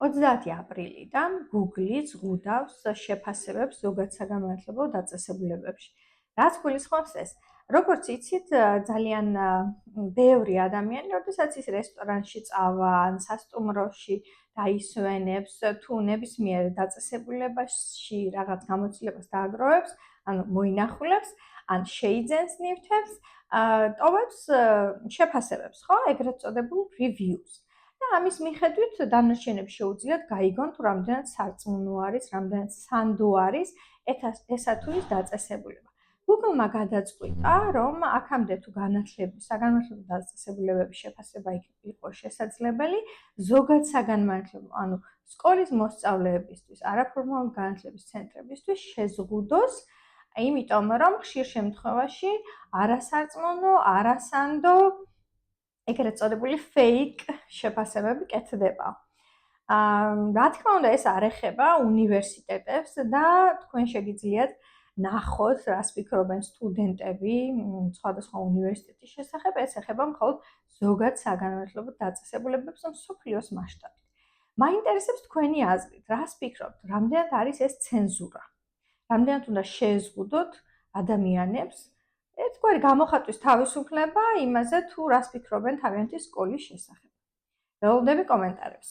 30 აპრილიდან Google ზღუდავს შეფასებებს ზოგად საგანმანათლებლო დაწესებულებებში. რაც გულისხმობს ეს? როგორც იცით, ძალიან ბევრი ადამიანი, როდესაც ის რესტორანში წავა, ან სასტუმროში დაისვენებს, თუ ნებისმიერ დაწესებულებაში რაღაც გამოცდილებას დააგროვებს, ანუ მოინახულებს, ან შეიძენს ნივთებს, ტოვებს შეფასებებს, ხო? ეგრეთ წოდებულ reviews. და ამის მიხედვით დანარჩენებს შეუძლიათ გაიგონ, თუ რამდენად სარწმუნო არის, რამდენად სანდო არის ესა თუ ის დაწესებულება. Google-მა გადაწყვიტა, რომ აქამდე თუ საგანმანათლებლო დაწესებულებების შეფასება იყო შესაძლებელი, ზოგად საგანმანათლებლო, ანუ სკოლის მოსწავლეებისთვის, არაფორმალური განათლების ცენტრებისთვის შეზღუდოს, იმიტომ რომ ხშირ შემთხვევაში არასარწმუნო, არასანდო, ეგრეთ წოდებული fake შეფასებები კეთდება. რა თქმა უნდა, ეს არ ეხება უნივერსიტეტებს და თქვენ შეგიძლიათ ნახოთ, რას ფიქრობენ სტუდენტები სხვადასხვა უნივერსიტეტის შესახებ, ეს ეხება მხოლოდ ზოგად საგანმანათლებლო დაწესებულებებს მსოფლიოს მასშტაბით. მაინტერესებს თქვენი აზრით, რას ფიქრობთ, რამდენად არის ეს ცენზურა? რამდენად უნდა შეეზღუდოთ ადამიანებს ერთგვარი გამოხატვის თავისუფლება იმაზე, თუ რას ფიქრობენ თავიანთი სკოლის შესახებ. ველოდები კომენტარებს.